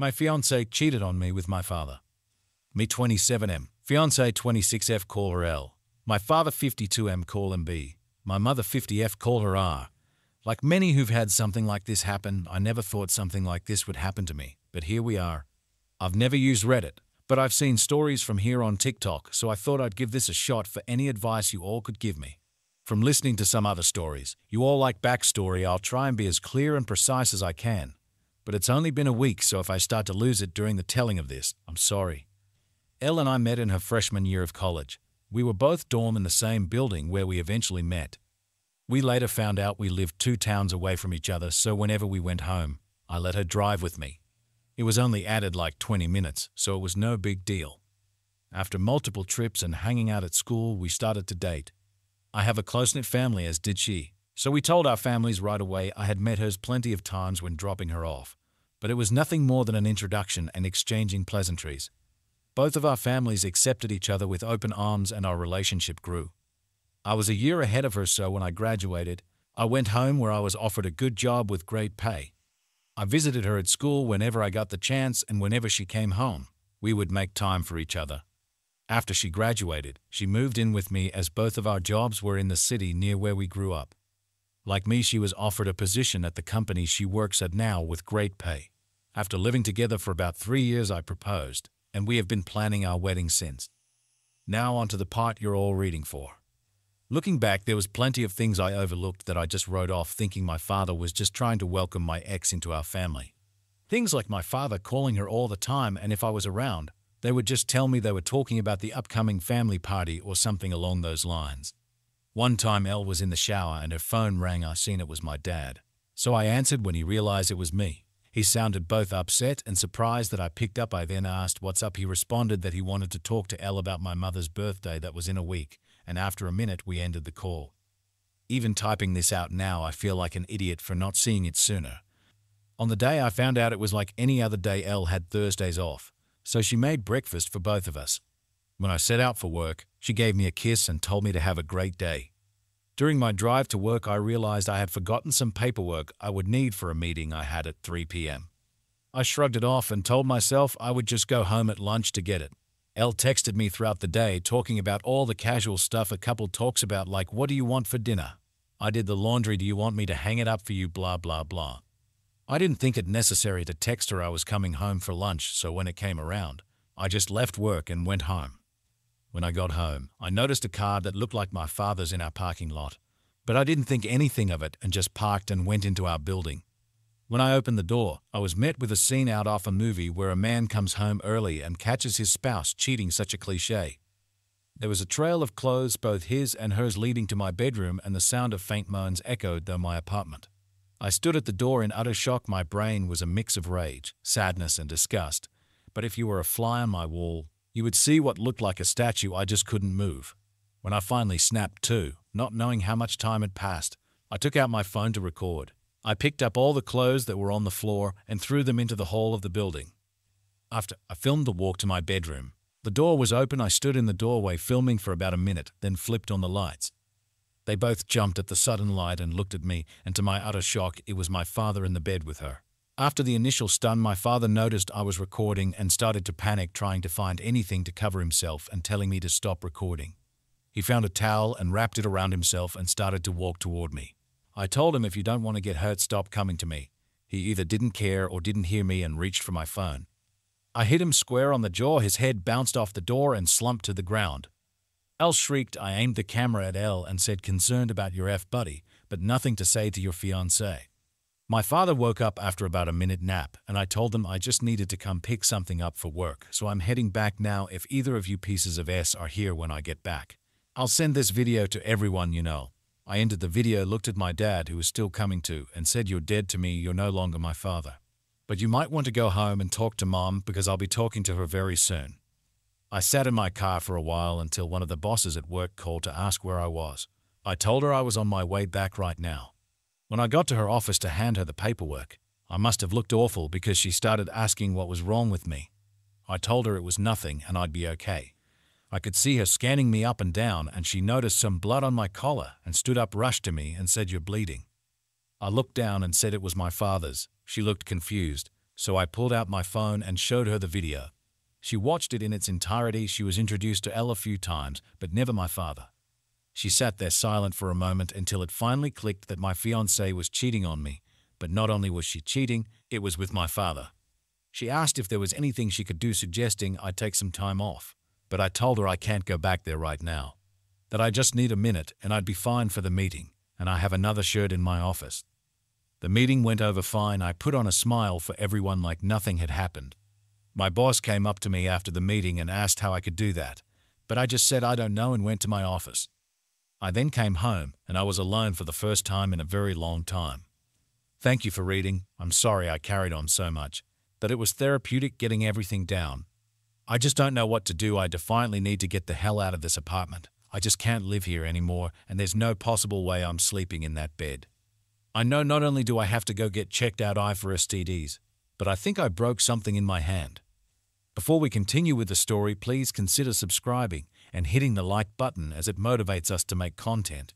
My fiancé cheated on me with my father. Me 27M. Fiancé 26F, call her L. My father 52M, call him B. My mother 50F, call her R. Like many who've had something like this happen, I never thought something like this would happen to me, but here we are. I've never used Reddit, but I've seen stories from here on TikTok, so I thought I'd give this a shot for any advice you all could give me. From listening to some other stories, you all like backstory. I'll try and be as clear and precise as I can. But it's only been a week, so if I start to lose it during the telling of this, I'm sorry. Elle and I met in her freshman year of college. We were both dorm in the same building where we eventually met. We later found out we lived 2 towns away from each other, so whenever we went home, I let her drive with me. It was only added like 20 minutes, so it was no big deal. After multiple trips and hanging out at school, we started to date. I have a close-knit family, as did she, so we told our families right away. I had met hers plenty of times when dropping her off, but it was nothing more than an introduction and exchanging pleasantries. Both of our families accepted each other with open arms and our relationship grew. I was a year ahead of her, so when I graduated, I went home where I was offered a good job with great pay. I visited her at school whenever I got the chance, and whenever she came home, we would make time for each other. After she graduated, she moved in with me as both of our jobs were in the city near where we grew up. Like me, she was offered a position at the company she works at now with great pay. After living together for about 3 years, I proposed, and we have been planning our wedding since. Now onto the part you're all reading for. Looking back, there was plenty of things I overlooked that I just wrote off, thinking my father was just trying to welcome my ex into our family. Things like my father calling her all the time, and if I was around, they would just tell me they were talking about the upcoming family party or something along those lines. One time Elle was in the shower and her phone rang. I seen it was my dad, so I answered when he realized it was me. He sounded both upset and surprised that I picked up. I then asked what's up. He responded that he wanted to talk to Elle about my mother's birthday that was in a week, and after a minute we ended the call. Even typing this out now, I feel like an idiot for not seeing it sooner. On the day I found out, it was like any other day. Elle had Thursdays off, so she made breakfast for both of us. When I set out for work, she gave me a kiss and told me to have a great day. During my drive to work, I realized I had forgotten some paperwork I would need for a meeting I had at 3 p.m. I shrugged it off and told myself I would just go home at lunch to get it. Elle texted me throughout the day talking about all the casual stuff a couple talks about, like, what do you want for dinner? I did the laundry, do you want me to hang it up for you, blah blah blah. I didn't think it necessary to text her I was coming home for lunch, so when it came around, I just left work and went home. When I got home, I noticed a car that looked like my father's in our parking lot, but I didn't think anything of it and just parked and went into our building. When I opened the door, I was met with a scene out of a movie where a man comes home early and catches his spouse cheating, such a cliche. There was a trail of clothes, both his and hers, leading to my bedroom, and the sound of faint moans echoed through my apartment. I stood at the door in utter shock. My brain was a mix of rage, sadness, and disgust, but if you were a fly on my wall, you would see what looked like a statue. I just couldn't move. When I finally snapped to, not knowing how much time had passed, I took out my phone to record. I picked up all the clothes that were on the floor and threw them into the hall of the building. After I filmed the walk to my bedroom, the door was open. I stood in the doorway filming for about a minute, then flipped on the lights. They both jumped at the sudden light and looked at me, and to my utter shock, it was my father in the bed with her. After the initial stun, my father noticed I was recording and started to panic, trying to find anything to cover himself and telling me to stop recording. He found a towel and wrapped it around himself and started to walk toward me. I told him, if you don't want to get hurt, stop coming to me. He either didn't care or didn't hear me and reached for my phone. I hit him square on the jaw. His head bounced off the door and slumped to the ground. Elle shrieked. I aimed the camera at Elle and said, concerned about your buddy, but nothing to say to your fiancé. My father woke up after about a minute nap, and I told them I just needed to come pick something up for work, so I'm heading back now. If either of you pieces of S are here when I get back, I'll send this video to everyone you know. I ended the video, looked at my dad, who was still coming to, and said, you're dead to me, you're no longer my father. But you might want to go home and talk to Mom, because I'll be talking to her very soon. I sat in my car for a while until one of the bosses at work called to ask where I was. I told her I was on my way back right now. When I got to her office to hand her the paperwork, I must have looked awful because she started asking what was wrong with me. I told her it was nothing and I'd be okay. I could see her scanning me up and down, and she noticed some blood on my collar and stood up, rushed to me and said, you're bleeding. I looked down and said it was my father's. She looked confused, So I pulled out my phone and showed her the video. She watched it in its entirety. She was introduced to Elle a few times, but never my father. She sat there silent for a moment until it finally clicked that my fiancé was cheating on me. But not only was she cheating, it was with my father. She asked if there was anything she could do, suggesting I take some time off. But I told her I can't go back there right now. That I just need a minute and I'd be fine for the meeting, and I have another shirt in my office. The meeting went over fine. I put on a smile for everyone like nothing had happened. My boss came up to me after the meeting and asked how I could do that, but I just said I don't know and went to my office. I then came home and I was alone for the first time in a very long time. Thank you for reading. I'm sorry I carried on so much, but it was therapeutic getting everything down. I just don't know what to do. I defiantly need to get the hell out of this apartment. I just can't live here anymore, and there's no possible way I'm sleeping in that bed. I know not only do I have to go get checked out for STDs, but I think I broke something in my hand. Before we continue with the story, please consider subscribing and hitting the like button as it motivates us to make content.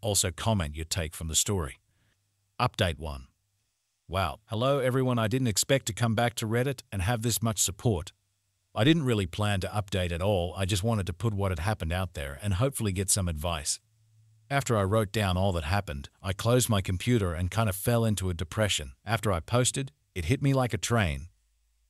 Also comment your take from the story. Update 1. Wow, hello everyone. I didn't expect to come back to Reddit and have this much support. I didn't really plan to update at all. I just wanted to put what had happened out there and hopefully get some advice. After I wrote down all that happened, I closed my computer and kind of fell into a depression. After I posted, it hit me like a train.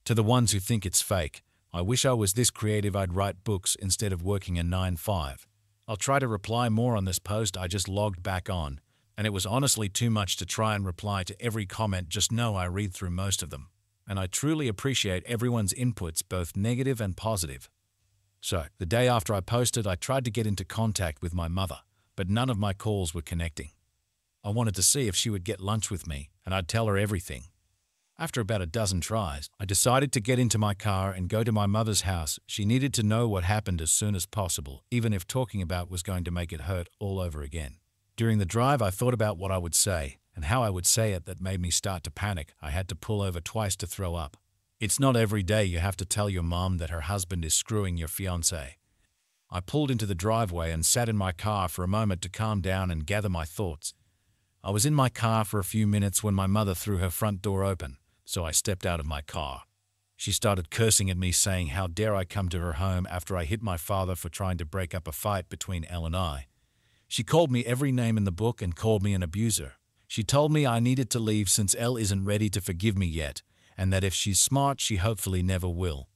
To the ones who think it's fake, I wish I was this creative. I'd write books instead of working a 9-to-5. I'll try to reply more on this post. I just logged back on, and it was honestly too much to try and reply to every comment. Just know I read through most of them, and I truly appreciate everyone's inputs, both negative and positive. So, the day after I posted, I tried to get into contact with my mother, but none of my calls were connecting. I wanted to see if she would get lunch with me, and I'd tell her everything. After about a dozen tries, I decided to get into my car and go to my mother's house. She needed to know what happened as soon as possible, even if talking about was going to make it hurt all over again. During the drive, I thought about what I would say and how I would say it. That made me start to panic. I had to pull over twice to throw up. It's not every day you have to tell your mom that her husband is screwing your fiancé. I pulled into the driveway and sat in my car for a moment to calm down and gather my thoughts. I was in my car for a few minutes when my mother threw her front door open, so I stepped out of my car. She started cursing at me, saying how dare I come to her home after I hit my father for trying to break up a fight between Elle and I. She called me every name in the book and called me an abuser. She told me I needed to leave since Elle isn't ready to forgive me yet, and that if she's smart, she hopefully never will.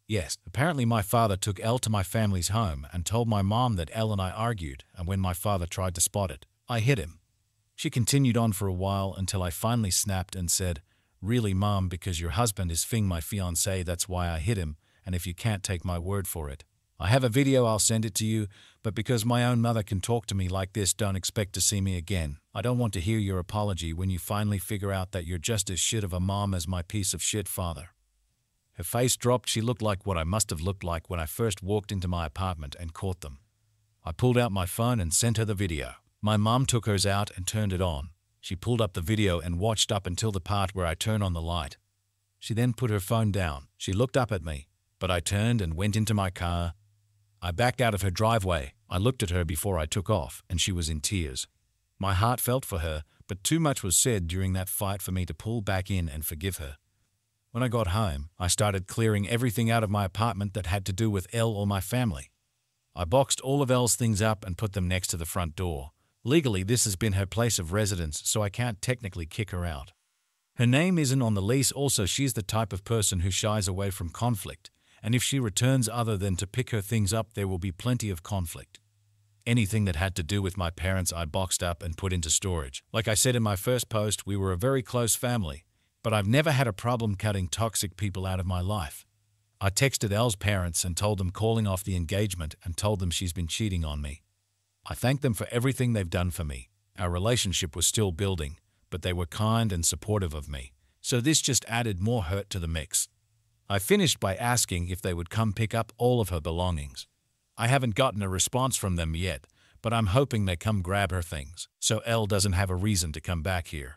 Yes, apparently my father took Elle to my family's home and told my mom that Elle and I argued, and when my father tried to spot it, I hit him. She continued on for a while until I finally snapped and said, "Really, Mom, because your husband is fing my fiancé, that's why I hit him, and if you can't take my word for it. I have a video, I'll send it to you, but because my own mother can talk to me like this, don't expect to see me again. I don't want to hear your apology when you finally figure out that you're just as shit of a mom as my piece of shit father." Her face dropped. She looked like what I must have looked like when I first walked into my apartment and caught them. I pulled out my phone and sent her the video. My mom took hers out and turned it on. She pulled up the video and watched up until the part where I turn on the light. She then put her phone down. She looked up at me, but I turned and went into my car. I backed out of her driveway. I looked at her before I took off, and she was in tears. My heart felt for her, but too much was said during that fight for me to pull back in and forgive her. When I got home, I started clearing everything out of my apartment that had to do with Elle or my family. I boxed all of Elle's things up and put them next to the front door. Legally, this has been her place of residence, so I can't technically kick her out. Her name isn't on the lease. Also, she's the type of person who shies away from conflict, and if she returns other than to pick her things up, there will be plenty of conflict. Anything that had to do with my parents, I boxed up and put into storage. Like I said in my first post, we were a very close family, but I've never had a problem cutting toxic people out of my life. I texted Elle's parents and told them calling off the engagement and told them she's been cheating on me. I thanked them for everything they've done for me. Our relationship was still building, but they were kind and supportive of me, so this just added more hurt to the mix. I finished by asking if they would come pick up all of her belongings. I haven't gotten a response from them yet, but I'm hoping they come grab her things, so Elle doesn't have a reason to come back here.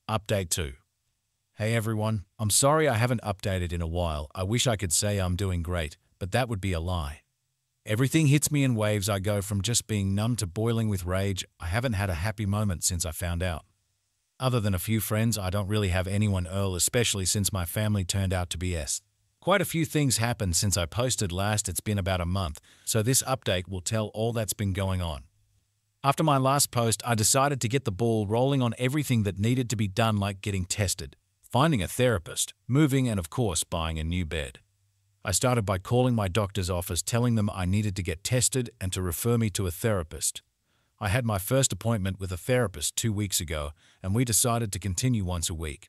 Update 2. Hey everyone, I'm sorry I haven't updated in a while. I wish I could say I'm doing great, but that would be a lie. Everything hits me in waves. I go from just being numb to boiling with rage. I haven't had a happy moment since I found out. Other than a few friends, I don't really have anyone especially since my family turned out to be Quite a few things happened since I posted last. It's been about a month, so this update will tell all that's been going on. After my last post, I decided to get the ball rolling on everything that needed to be done, like getting tested, finding a therapist, moving, and of course, buying a new bed. I started by calling my doctor's office, telling them I needed to get tested and to refer me to a therapist. I had my first appointment with a therapist 2 weeks ago, and we decided to continue once a week.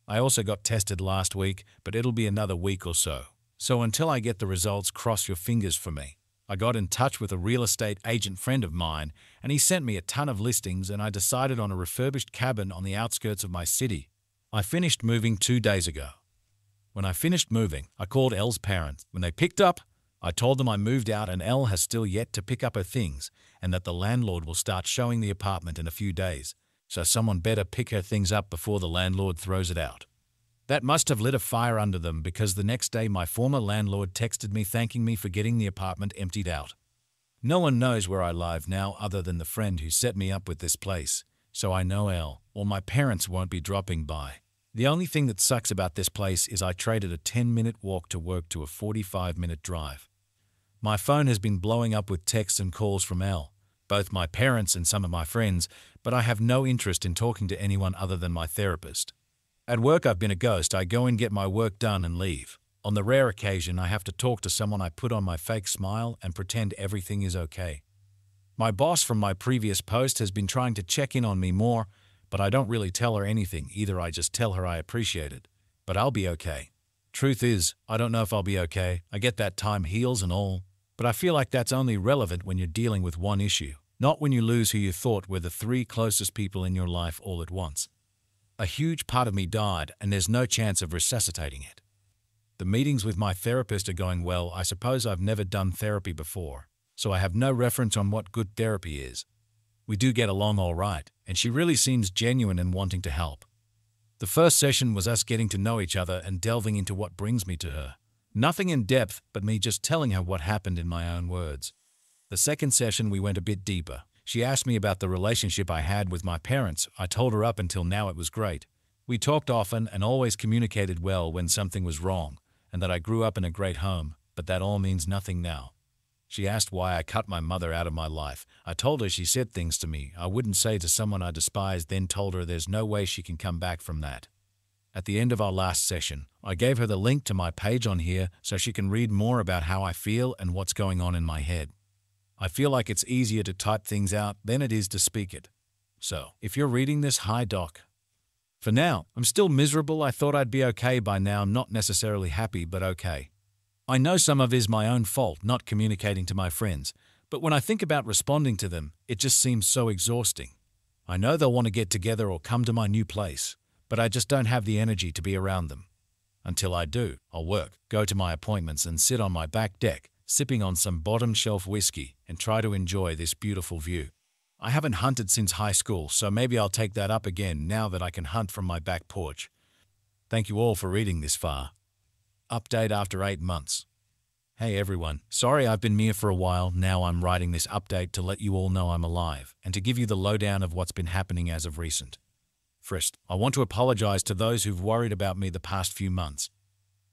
I also got tested last week, but it'll be another week or so. So until I get the results, cross your fingers for me. I got in touch with a real estate agent friend of mine, and he sent me a ton of listings, and I decided on a refurbished cabin on the outskirts of my city. I finished moving 2 days ago. When I finished moving, I called Elle's parents. When they picked up, I told them I moved out and Elle has still yet to pick up her things, and that the landlord will start showing the apartment in a few days. So someone better pick her things up before the landlord throws it out. That must have lit a fire under them, because the next day my former landlord texted me thanking me for getting the apartment emptied out. No one knows where I live now other than the friend who set me up with this place, so I know Elle or my parents won't be dropping by. The only thing that sucks about this place is I traded a 10-minute walk to work to a 45-minute drive. My phone has been blowing up with texts and calls from Elle, both my parents and some of my friends, but I have no interest in talking to anyone other than my therapist. At work, I've been a ghost. I go and get my work done and leave. On the rare occasion I have to talk to someone, I put on my fake smile and pretend everything is okay. My boss from my previous post has been trying to check in on me more, but I don't really tell her anything either. I just tell her I appreciate it, but I'll be okay. Truth is, I don't know if I'll be okay. I get that time heals and all, but I feel like that's only relevant when you're dealing with one issue, not when you lose who you thought were the 3 closest people in your life all at once. A huge part of me died, and there's no chance of resuscitating it. The meetings with my therapist are going well. I suppose I've never done therapy before, so I have no reference on what good therapy is. We do get along all right, and she really seems genuine and wanting to help. The first session was us getting to know each other and delving into what brings me to her. Nothing in depth, but me just telling her what happened in my own words. The second session we went a bit deeper. She asked me about the relationship I had with my parents. I told her up until now it was great. We talked often and always communicated well when something was wrong, and that I grew up in a great home, but that all means nothing now. She asked why I cut my mother out of my life. I told her she said things to me I wouldn't say to someone I despised, then told her there's no way she can come back from that. At the end of our last session, I gave her the link to my page on here so she can read more about how I feel and what's going on in my head. I feel like it's easier to type things out than it is to speak it. So, if you're reading this, hi doc. For now, I'm still miserable. I thought I'd be okay by now. I'm not necessarily happy, but okay. I know some of it is my own fault, not communicating to my friends, but when I think about responding to them, it just seems so exhausting. I know they'll want to get together or come to my new place, but I just don't have the energy to be around them. Until I do, I'll work, go to my appointments, and sit on my back deck, sipping on some bottom-shelf whiskey, and try to enjoy this beautiful view. I haven't hunted since high school, so maybe I'll take that up again now that I can hunt from my back porch. Thank you all for reading this far. Update after 8 months. Hey everyone, sorry I've been here for a while. Now I'm writing this update to let you all know I'm alive, and to give you the lowdown of what's been happening as of recent. First, I want to apologize to those who've worried about me the past few months.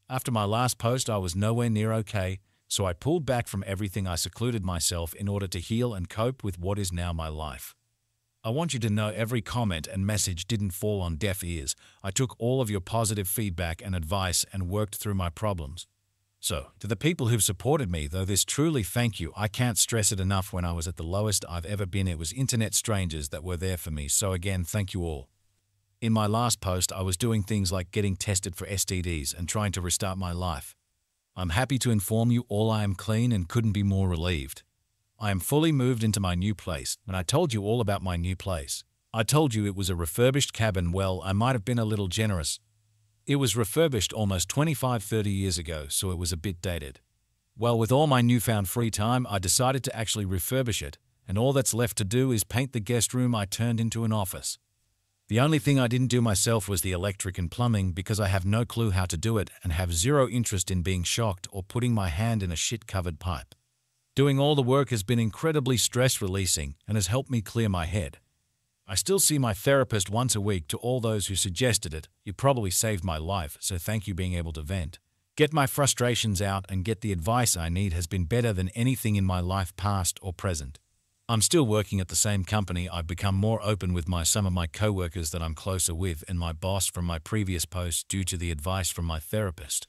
After my last post, I was nowhere near okay, so I pulled back from everything. I secluded myself in order to heal and cope with what is now my life. I want you to know every comment and message didn't fall on deaf ears. I took all of your positive feedback and advice and worked through my problems. So, to the people who've supported me, though, this truly thank you. I can't stress it enough. When I was at the lowest I've ever been, it was internet strangers that were there for me, so again, thank you all. In my last post, I was doing things like getting tested for STDs and trying to restart my life. I'm happy to inform you all I am clean and couldn't be more relieved. I am fully moved into my new place, and I told you all about my new place. I told you it was a refurbished cabin. Well, I might have been a little generous. It was refurbished almost 25-30 years ago, so it was a bit dated. Well, with all my newfound free time, I decided to actually refurbish it, and all that's left to do is paint the guest room I turned into an office. The only thing I didn't do myself was the electric and plumbing, because I have no clue how to do it and have zero interest in being shocked or putting my hand in a shit-covered pipe. Doing all the work has been incredibly stress-releasing and has helped me clear my head. I still see my therapist once a week. To all those who suggested it, you probably saved my life, so thank you. Being able to vent, get my frustrations out, and get the advice I need has been better than anything in my life, past or present. I'm still working at the same company. I've become more open with some of my coworkers that I'm closer with and my boss from my previous post due to the advice from my therapist.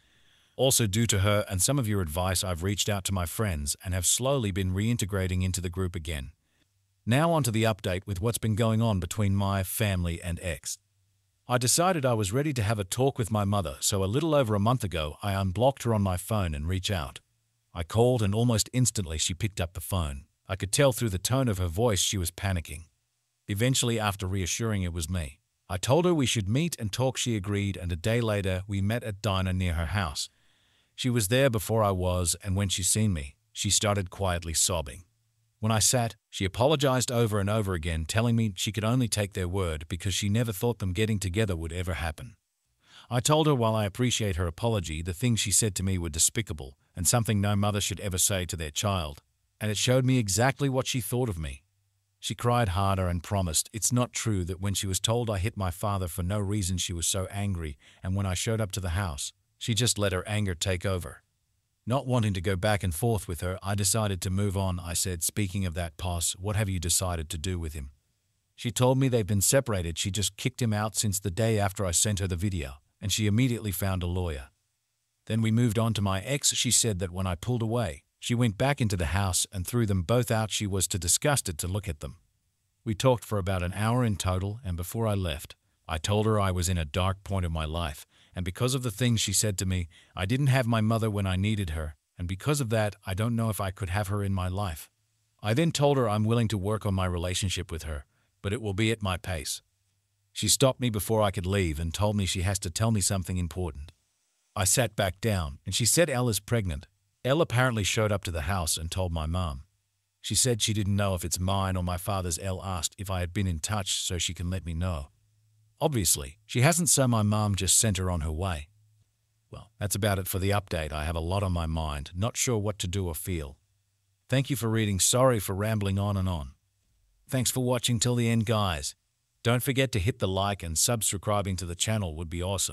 Also due to her and some of your advice, I've reached out to my friends and have slowly been reintegrating into the group again. Now onto the update with what's been going on between my family and ex. I decided I was ready to have a talk with my mother, so a little over a month ago I unblocked her on my phone and reached out. I called and almost instantly she picked up the phone. I could tell through the tone of her voice she was panicking. Eventually, after reassuring it was me, I told her we should meet and talk. She agreed, and a day later we met at diner near her house. She was there before I was, and when she seen me, she started quietly sobbing. When I sat, she apologized over and over again, telling me she could only take their word because she never thought them getting together would ever happen. I told her while I appreciate her apology, the things she said to me were despicable and something no mother should ever say to their child, and it showed me exactly what she thought of me. She cried harder and promised it's not true that when she was told I hit my father for no reason she was so angry, and when I showed up to the house, she just let her anger take over. Not wanting to go back and forth with her, I decided to move on. I said, speaking of that, Poss, what have you decided to do with him? She told me they've been separated. She just kicked him out since the day after I sent her the video, and she immediately found a lawyer. Then we moved on to my ex. She said that when I pulled away, she went back into the house and threw them both out. She was too disgusted to look at them. We talked for about an hour in total, and before I left, I told her I was in a dark point of my life, and because of the things she said to me, I didn't have my mother when I needed her, and because of that, I don't know if I could have her in my life. I then told her I'm willing to work on my relationship with her, but it will be at my pace. She stopped me before I could leave and told me she has to tell me something important. I sat back down, and she said Elle is pregnant. Elle apparently showed up to the house and told my mom. She said she didn't know if it's mine or my father's. Elle asked if I had been in touch so she can let me know. Obviously, she hasn't, so my mom just sent her on her way. Well, that's about it for the update. I have a lot on my mind, not sure what to do or feel. Thank you for reading. Sorry for rambling on and on. Thanks for watching till the end, guys. Don't forget to hit the like and subscribing to the channel would be awesome.